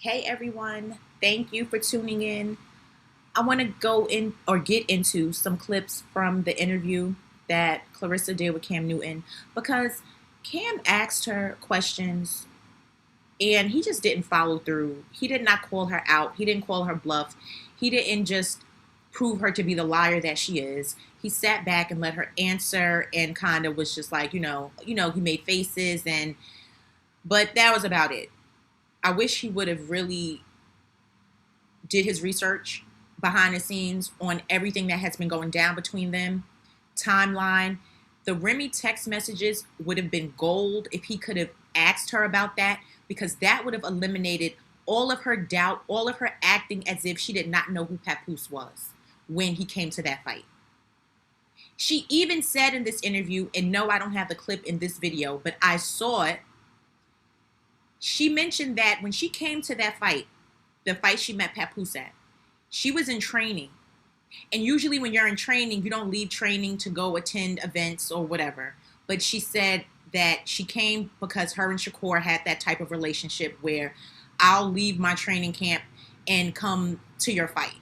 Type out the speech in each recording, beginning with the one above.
Hey everyone, thank you for tuning in. I want to go in or get into some clips from the interview that Claressa did with Cam Newton because Cam asked her questions and he just didn't follow through. He did not call her out, he didn't call her bluff, he didn't just prove her to be the liar that she is. He sat back and let her answer and kind of was just like, he made faces but that was about it. I wish he would have really did his research behind the scenes on everything that has been going down between them, timeline. The Remy text messages would have been gold if he could have asked her about that, because that would have eliminated all of her doubt, all of her acting as if she did not know who Papoose was when he came to that fight. She even said in this interview, and no, I don't have the clip in this video, but I saw it. She mentioned that when she came to that fight, the fight she met Papoose at, she was in training. And usually when you're in training, you don't leave training to go attend events or whatever. But she said that she came because her and Shakur had that type of relationship where I'll leave my training camp and come to your fight.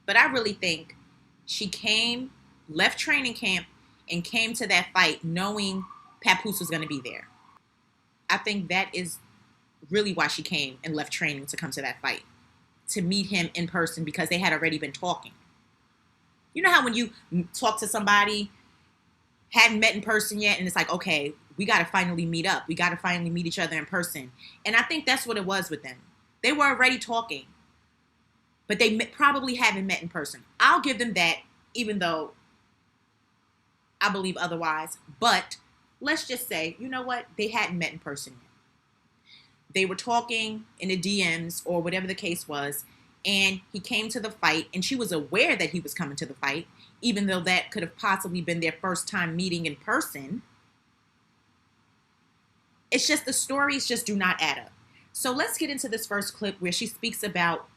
But I really think she came, left training camp, and came to that fight knowing Papoose was going to be there. I think that is really why she came and left training to come to that fight, to meet him in person, because they had already been talking. You know how when you talk to somebody, hadn't met in person yet, and it's like, okay, we got to finally meet up. We got to finally meet each other in person. And I think that's what it was with them. They were already talking, but they probably haven't met in person. I'll give them that, even though I believe otherwise. But let's just say, you know what? They hadn't met in person yet. They were talking in the DMs or whatever the case was, and he came to the fight, and she was aware that he was coming to the fight, even though that could have possibly been their first time meeting in person. It's just the stories just do not add up. So let's get into this first clip where she speaks about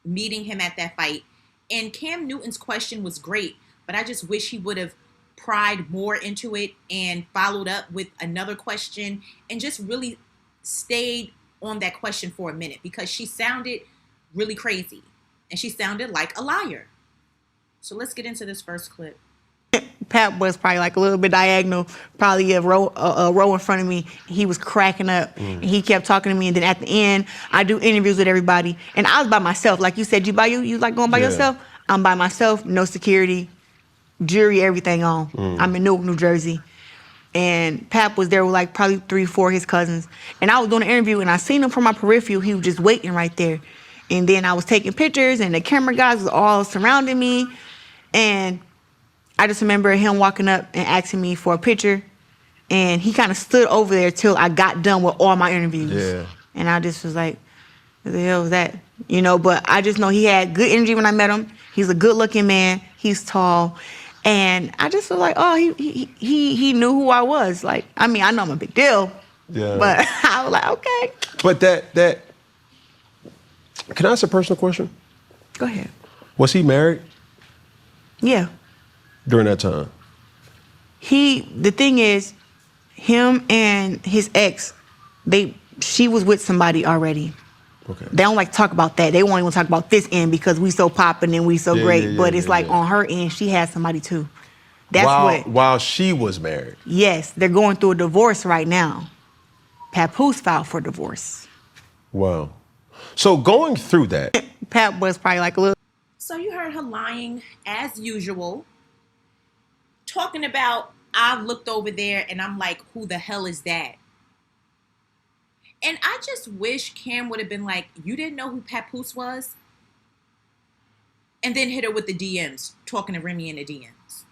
meeting him at that fight. And Cam Newton's question was great, but I just wish he would have pried more into it and followed up with another question and just really stayed on that question for a minute, because she sounded really crazy and she sounded like a liar. So let's get into this first clip. Pat was probably like a little bit diagonal, probably a row in front of me. He was cracking up, and he kept talking to me. And then at the end, I do interviews with everybody, and I was by myself. Like you said, you like going by yourself? I'm by myself, no security, jury, everything on. I'm in Newark, New Jersey. And Pap was there with like probably 3, 4 of his cousins. And I was doing an interview, and I seen him from my peripheral. He was just waiting right there. And then I was taking pictures, and the camera guys was all surrounding me. And I just remember him walking up and asking me for a picture. And he kind of stood over there till I got done with all my interviews. Yeah. And I just was like, what the hell was that? But I just know he had good energy when I met him. He's a good-looking man. He's tall. And I just was like, oh, he knew who I was. Like, I mean, I know I'm a big deal. Yeah. But I was like, okay. But that can I ask a personal question? Go ahead. Was he married Yeah. during that time? The thing is, him and his ex, she was with somebody already. Okay. They don't like to talk about that. They won't even talk about this end because we so popping and we so great. But it's like on her end, she had somebody too. That's while she was married. Yes, they're going through a divorce right now. Papoose filed for divorce. Wow. So going through that, Pap was probably like a little. So you heard her lying as usual, talking about, I looked over there and I'm like, who the hell is that? And I just wish Cam would have been like, you didn't know who Papoose was? And then hit her with the DMs, talking to Remy in the DMs.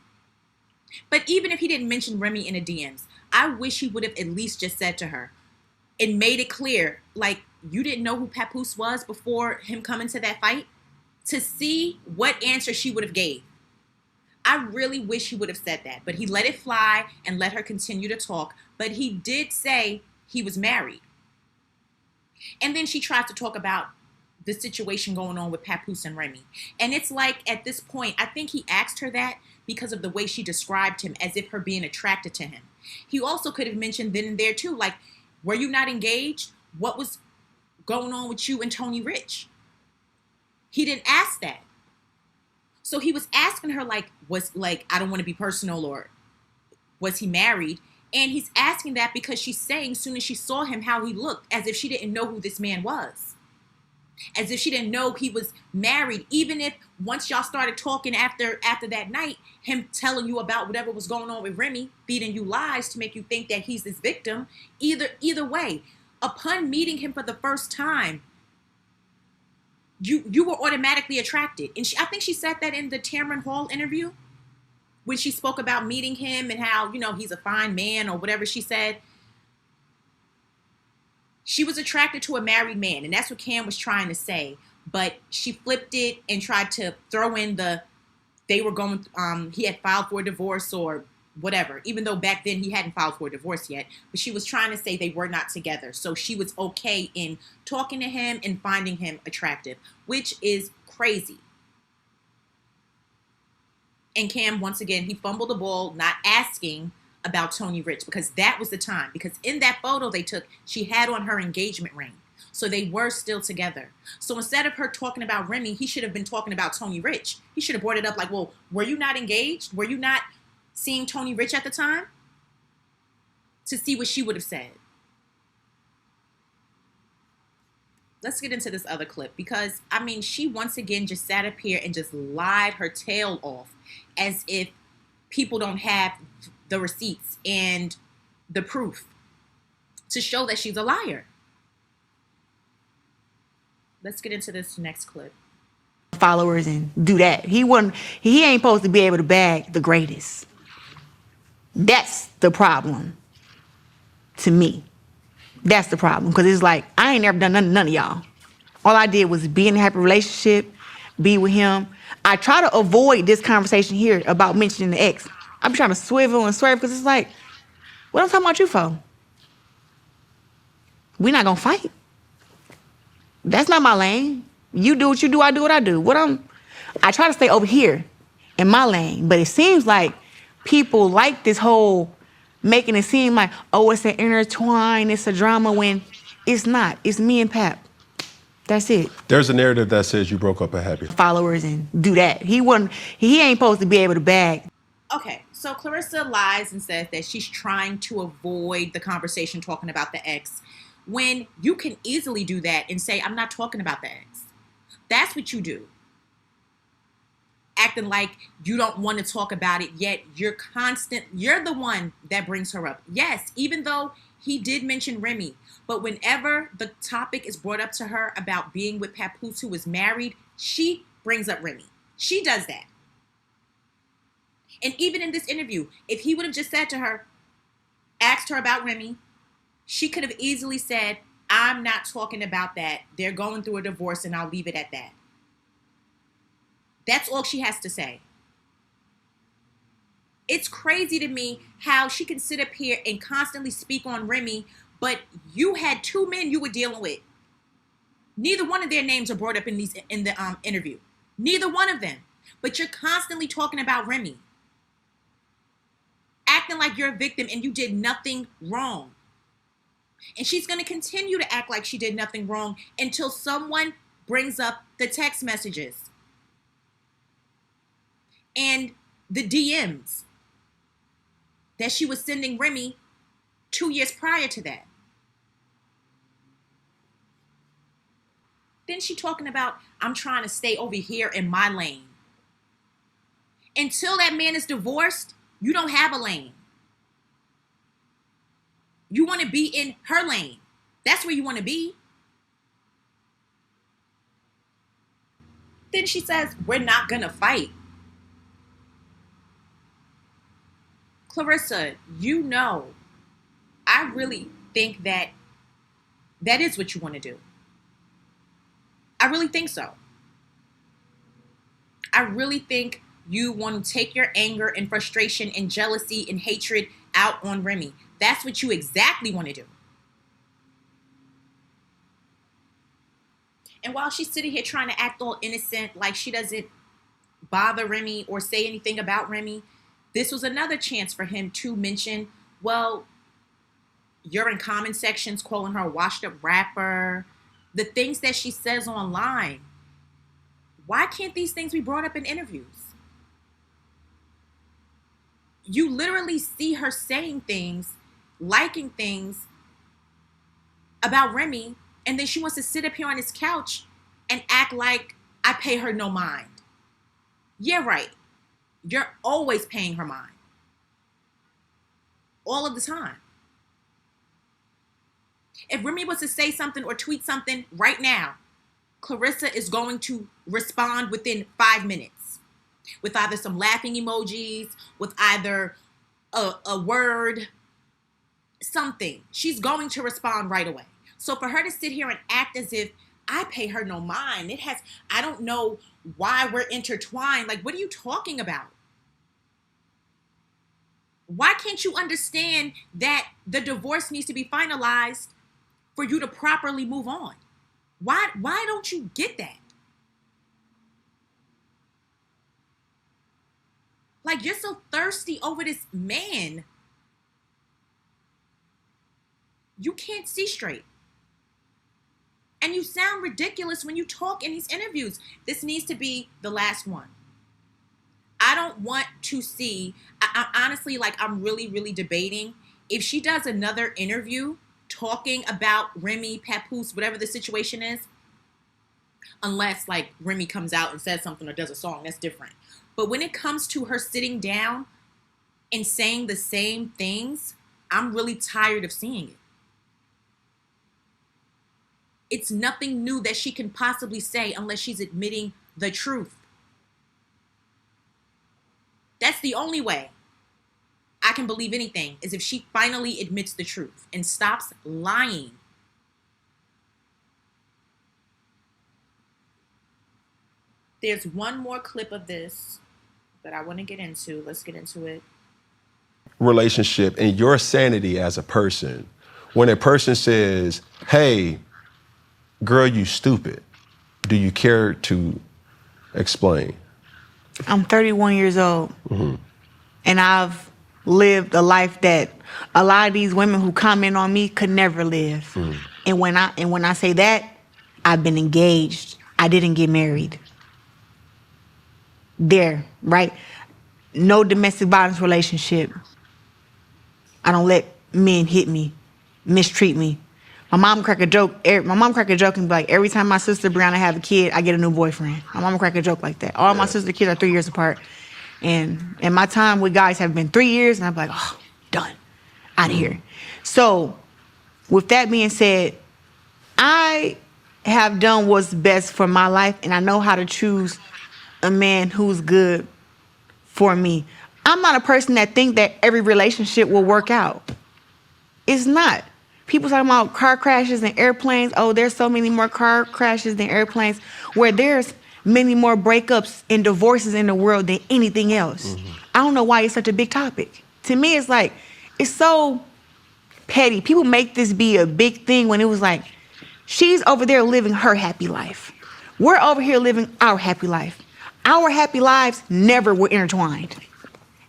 But even if he didn't mention Remy in the DMs, I wish he would have at least just said to her and made it clear, like, you didn't know who Papoose was before him coming to that fight, to see what answer she would have gave. I really wish he would have said that, but he let it fly and let her continue to talk. But he did say he was married. And then she tries to talk about the situation going on with Papoose and Remy. And it's like, at this point, I think he asked her that because of the way she described him, as if her being attracted to him. He also could have mentioned then and there too, like, were you not engaged? What was going on with you and Tony Rich? He didn't ask that. So he was asking her, like, was like, I don't want to be personal, or was he married? And he's asking that because she's saying, as soon as she saw him, how he looked, as if she didn't know who this man was. As if she didn't know he was married. Even if once y'all started talking after that night, him telling you about whatever was going on with Remy, feeding you lies to make you think that he's this victim. Either way, upon meeting him for the first time, you were automatically attracted. And I think she said that in the Tamron Hall interview, when she spoke about meeting him and how, he's a fine man or whatever she said. She was attracted to a married man, and that's what Cam was trying to say. But she flipped it and tried to throw in he had filed for a divorce or whatever, even though back then he hadn't filed for a divorce yet. But she was trying to say they were not together. So she was okay in talking to him and finding him attractive, which is crazy. And Cam, once again, he fumbled the ball, not asking about Tony Rich, because that was the time. Because in that photo they took, she had on her engagement ring. So they were still together. So instead of her talking about Remy, he should have been talking about Tony Rich. He should have brought it up like, well, were you not engaged? Were you not seeing Tony Rich at the time? To see what she would have said. Let's get into this other clip, because, she once again just sat up here and just lied her tail off as if people don't have the receipts and the proof to show that she's a liar. Let's get into this next clip. Followers and do that. He ain't supposed to be able to bag the greatest. That's the problem to me. That's the problem. Because it's like, I ain't never done none of y'all. All I did was be in a happy relationship, be with him. I try to avoid this conversation here about mentioning the ex. I'm trying to swivel and swerve because it's like, what I'm talking about you for? We not gonna fight. That's not my lane. You do what you do, I do what I do. I try to stay over here in my lane, but it seems like people like this whole making it seem like, oh, it's an intertwine, it's a drama, when it's not. It's me and Pap. That's it. There's a narrative that says you broke up a happy. Followers and do that. He ain't supposed to be able to bag. Okay, so Claressa lies and says that she's trying to avoid the conversation talking about the ex, when you can easily do that and say, I'm not talking about the ex. That's what you do. Acting like you don't want to talk about it, yet you're the one that brings her up. Yes, even though he did mention Remy, but whenever the topic is brought up to her about being with Papoose, who is married, she brings up Remy. She does that. And even in this interview, if he would have just said to her, asked her about Remy, she could have easily said, I'm not talking about that. They're going through a divorce and I'll leave it at that. That's all she has to say. It's crazy to me how she can sit up here and constantly speak on Remy, but you had two men you were dealing with. Neither one of their names are brought up in the interview. Neither one of them. But you're constantly talking about Remy. Acting like you're a victim and you did nothing wrong. And she's going to continue to act like she did nothing wrong until someone brings up the text messages and the DMs that she was sending Remy 2 years prior to that. Then she talking about, I'm trying to stay over here in my lane. Until that man is divorced, you don't have a lane. You want to be in her lane. That's where you want to be. Then she says, we're not going to fight. Claressa, I really think that is what you want to do. I really think so. I really think you want to take your anger and frustration and jealousy and hatred out on Remy. That's what you exactly want to do. And while she's sitting here trying to act all innocent, like she doesn't bother Remy or say anything about Remy, this was another chance for him to mention, well, you're in comment sections calling her a washed up rapper, the things that she says online. Why can't these things be brought up in interviews? You literally see her saying things, liking things about Remy, and then she wants to sit up here on his couch and act like I pay her no mind. Yeah, right. You're always paying her mind. All of the time. If Remy was to say something or tweet something right now, Claressa is going to respond within 5 minutes with either some laughing emojis, with either a word, something. She's going to respond right away. So for her to sit here and act as if I pay her no mind, I don't know why we're intertwined. Like, what are you talking about? Why can't you understand that the divorce needs to be finalized for you to properly move on? Why don't you get that? Like, you're so thirsty over this man. You can't see straight. And you sound ridiculous when you talk in these interviews. This needs to be the last one. I don't want to see, I honestly, like, I'm really, really debating if she does another interview talking about Remy, Papoose, whatever the situation is, unless, like, Remy comes out and says something or does a song, that's different. But when it comes to her sitting down and saying the same things, I'm really tired of seeing it. It's nothing new that she can possibly say unless she's admitting the truth. That's the only way I can believe anything, is if she finally admits the truth and stops lying. There's one more clip of this that I want to get into. Let's get into it. Relationship and your sanity as a person. When a person says, hey, girl, you stupid, do you care to explain? I'm 31 years old, and I've lived a life that a lot of these women who comment on me could never live. And when I say that, I've been engaged. I didn't get married. There, right? No domestic violence relationship. I don't let men hit me, mistreat me. My mom crack a joke and be like, every time my sister Brianna have a kid, I get a new boyfriend. My mom crack a joke like that. All my sister kids are 3 years apart. And my time with guys have been 3 years, and I'm like, oh, done. Out of here. So, with that being said, I have done what's best for my life, and I know how to choose a man who's good for me. I'm not a person that think that every relationship will work out. It's not. People talking about car crashes and airplanes. Oh, there's so many more car crashes than airplanes, where there's many more breakups and divorces in the world than anything else. I don't know why it's such a big topic. To me, it's like, it's so petty. People make this be a big thing when it was like, she's over there living her happy life. We're over here living our happy life. Our happy lives never were intertwined.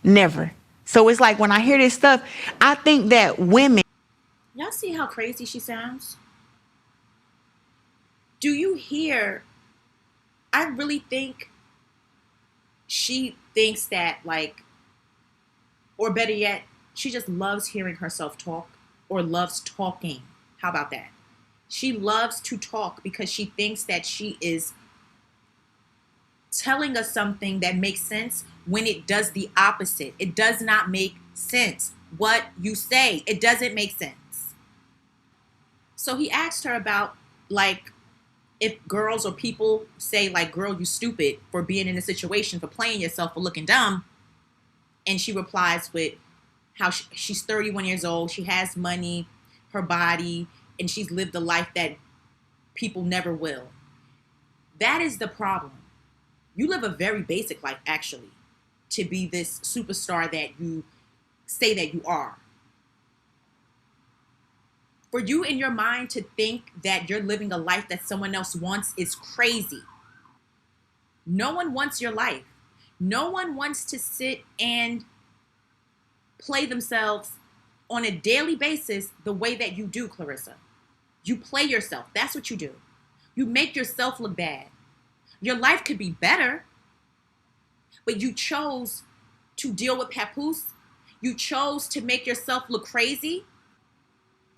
Never. So it's like when I hear this stuff, I think that women... Y'all see how crazy she sounds? Do you hear? I really think she thinks that, like, or better yet, she just loves hearing herself talk, or loves talking. How about that? She loves to talk because she thinks that she is telling us something that makes sense when it does the opposite. It does not make sense. What you say, it doesn't make sense. So he asked her about, like, if girls or people say, like, girl, you stupid for being in a situation, for playing yourself, for looking dumb. And she replies with how she's 31 years old. She has money, her body, and she's lived a life that people never will. That is the problem. You live a very basic life, actually, to be this superstar that you say that you are. For you in your mind to think that you're living a life that someone else wants is crazy. No one wants your life. No one wants to sit and play themselves on a daily basis the way that you do, Claressa. You play yourself. That's what you do. You make yourself look bad. Your life could be better, but you chose to deal with Papoose. You chose to make yourself look crazy,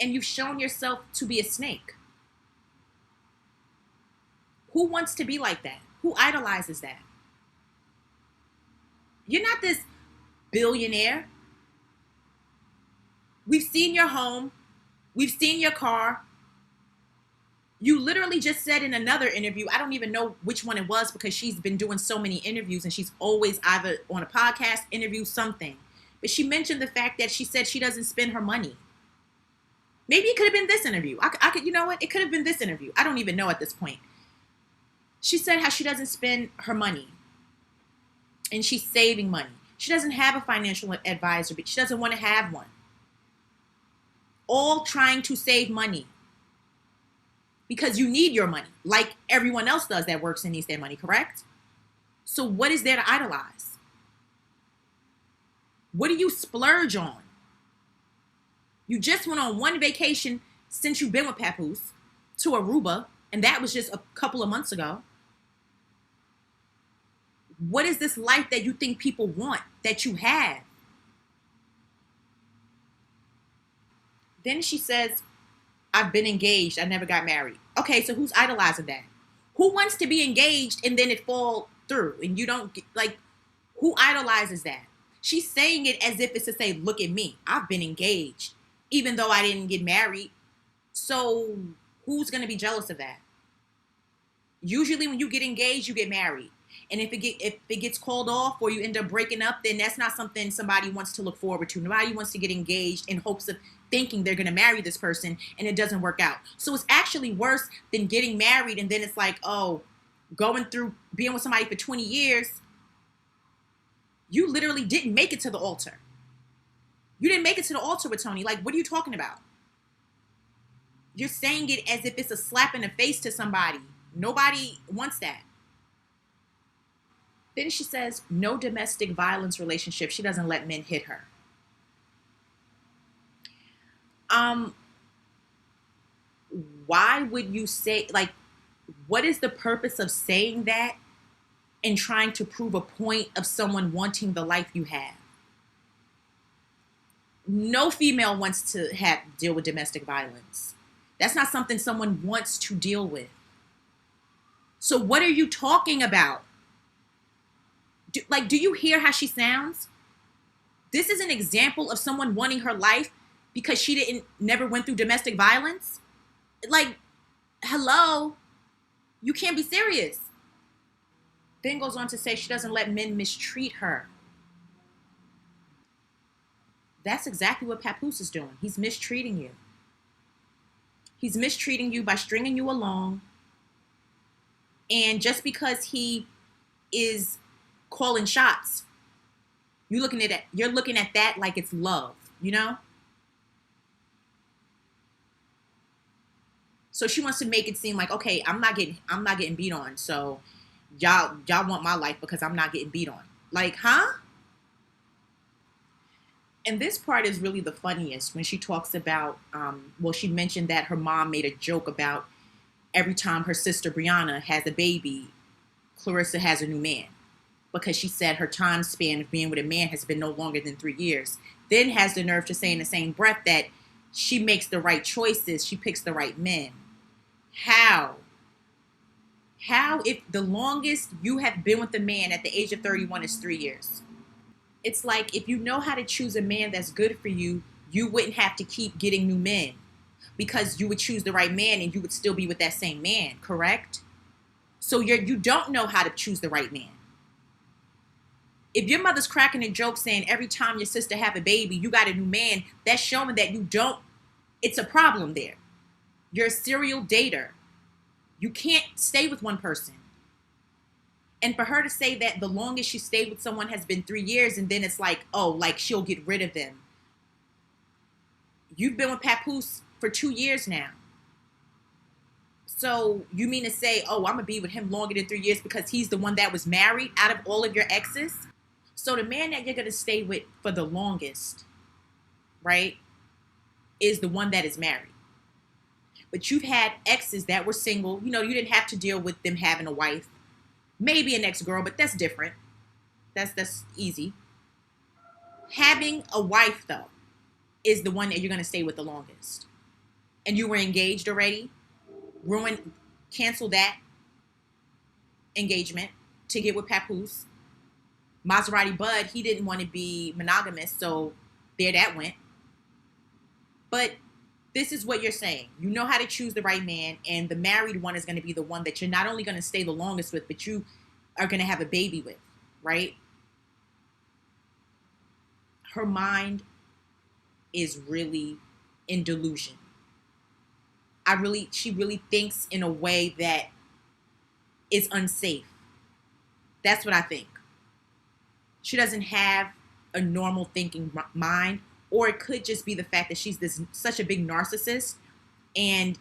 and you've shown yourself to be a snake. Who wants to be like that? Who idolizes that? You're not this billionaire. We've seen your home. We've seen your car. You literally just said in another interview, I don't even know which one it was because she's been doing so many interviews and she's always either on a podcast, interview, something. But she mentioned the fact that she said she doesn't spend her money. Maybe it could have been this interview. I could, you know what? It could have been this interview. I don't even know at this point. She said how she doesn't spend her money and she's saving money. She doesn't have a financial advisor, but she doesn't want to have one. All trying to save money because you need your money like everyone else does that works and needs their money, correct? So what is there to idolize? What do you splurge on? You just went on one vacation since you've been with Papoose to Aruba, and that was just a couple of months ago. What is this life that you think people want that you have? Then she says, I've been engaged. I never got married. Okay, so who's idolizing that? Who wants to be engaged and then it fall through and you don't get, like, who idolizes that? She's saying it as if it's to say, look at me. I've been engaged, even though I didn't get married. So who's going to be jealous of that? Usually when you get engaged, you get married. And if it gets called off or you end up breaking up, then that's not something somebody wants to look forward to. Nobody wants to get engaged in hopes of thinking they're going to marry this person and it doesn't work out. So it's actually worse than getting married and then it's like, oh, going through being with somebody for 20 years, you literally didn't make it to the altar. You didn't make it to the altar with Tony. Like, what are you talking about? You're saying it as if it's a slap in the face to somebody. Nobody wants that. Then she says, no domestic violence relationship. She doesn't let men hit her. Why would you say, like, what is the purpose of saying that and trying to prove a point of someone wanting the life you have? No female wants to deal with domestic violence. That's not something someone wants to deal with. So what are you talking about? Do you hear how she sounds? This is an example of someone wanting her life because she never went through domestic violence. Like, hello, you can't be serious. Then goes on to say she doesn't let men mistreat her. That's exactly what Papoose is doing. He's mistreating you. He's mistreating you by stringing you along. And just because he is calling shots, you're looking at that like it's love, you know? So she wants to make it seem like, okay, I'm not getting beat on, so y'all want my life because I'm not getting beat on. Like, huh? And this part is really the funniest when she talks about, she mentioned that her mom made a joke about every time her sister Brianna has a baby, Claressa has a new man. Because she said her time span of being with a man has been no longer than 3 years. Then has the nerve to say in the same breath that she makes the right choices, she picks the right men. How? How if the longest you have been with a man at the age of 31 is 3 years? It's like if you know how to choose a man that's good for you, you wouldn't have to keep getting new men because you would choose the right man and you would still be with that same man, correct? So you don't know how to choose the right man. If your mother's cracking a joke saying every time your sister have a baby, you got a new man, that's showing that you don't, it's a problem there. You're a serial dater. You can't stay with one person. And for her to say that the longest she stayed with someone has been 3 years and then it's like, oh, like she'll get rid of them. You've been with Papoose for 2 years now. So you mean to say, oh, I'm going to be with him longer than 3 years because he's the one that was married out of all of your exes? So the man that you're going to stay with for the longest, right, is the one that is married. but you've had exes that were single. You know, you didn't have to deal with them having a wife. Maybe an ex-girl, but that's different. That's easy. Having a wife, though, is the one that you're going to stay with the longest. And you were engaged already. Cancel that engagement to get with Papoose. Maserati Bud, he didn't want to be monogamous, so there that went. But this is what you're saying. You know how to choose the right man, and the married one is going to be the one that you're not only going to stay the longest with, but you are going to have a baby with, right? Her mind is really in delusion. She really thinks in a way that is unsafe. That's what I think. She doesn't have a normal thinking mind, or it could just be the fact that she's such a big narcissist and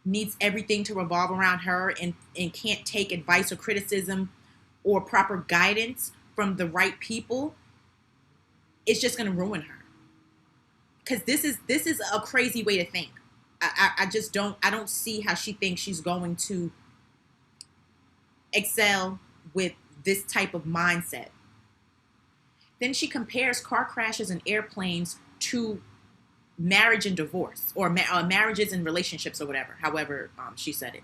needs everything to revolve around her and can't take advice or criticism or proper guidance from the right people. It's just going to ruin her. Because this is a crazy way to think. I don't see how she thinks she's going to excel with this type of mindset. Then she compares car crashes and airplanes to marriage and divorce, or marriages and relationships, or whatever, however she said it.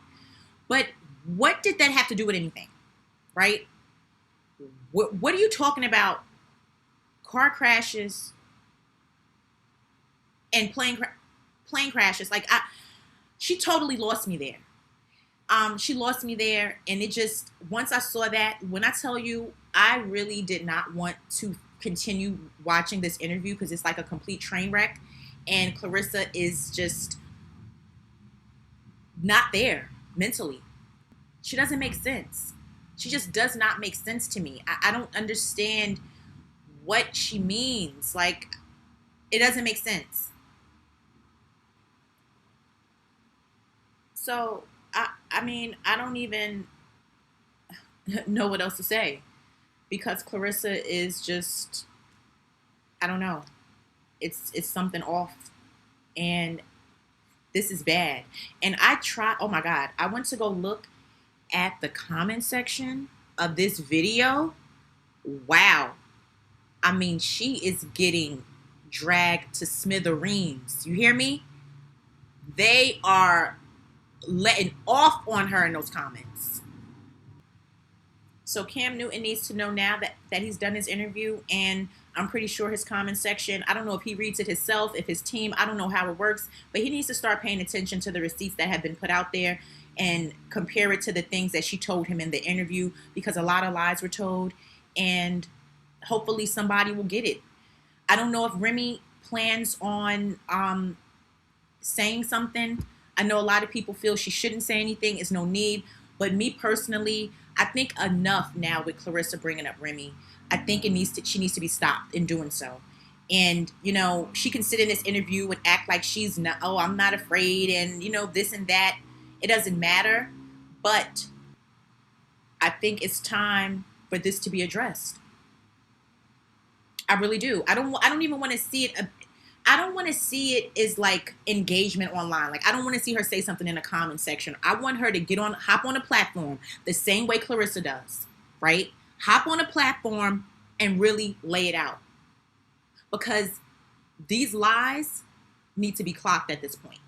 But what did that have to do with anything, right? What are you talking about? Car crashes and plane crashes. Like, she totally lost me there. She lost me there, and it just, once I saw that, when I tell you, I really did not want to continue watching this interview because it's like a complete train wreck, and Claressa is just not there mentally. She doesn't make sense. She just does not make sense to me. I don't understand what she means. Like, it doesn't make sense. So, I mean, I don't even know what else to say, because Claressa is just, I don't know. It's something off, and this is bad. And oh my God, I went to go look at the comment section of this video. Wow. I mean, she is getting dragged to smithereens. You hear me? They are letting off on her in those comments. So Cam Newton needs to know now that he's done his interview, and I'm pretty sure his comment section, I don't know if he reads it himself, if his team, I don't know how it works, but he needs to start paying attention to the receipts that have been put out there and compare it to the things that she told him in the interview, because a lot of lies were told, and hopefully somebody will get it. I don't know if Remy plans on saying something. I know a lot of people feel she shouldn't say anything. It's no need. But me personally, I think enough now with Claressa bringing up Remy. I think she needs to be stopped in doing so. And, you know, she can sit in this interview and act like she's not, oh, I'm not afraid, and, you know, this and that. It doesn't matter. But I think it's time for this to be addressed. I really do. I don't even want to see it. I don't want to see it as like engagement online. Like, I don't want to see her say something in a comment section. I want her to hop on a platform the same way Claressa does, right? Hop on a platform and really lay it out. Because these lies need to be clocked at this point.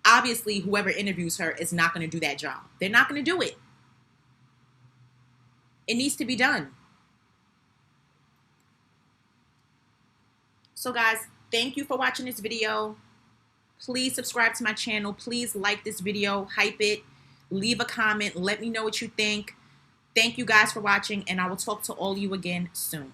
Obviously, whoever interviews her is not going to do that job. They're not going to do it. It needs to be done. So guys, thank you for watching this video. Please subscribe to my channel. Please like this video, hype it, leave a comment, let me know what you think. Thank you guys for watching, and I will talk to all of you again soon.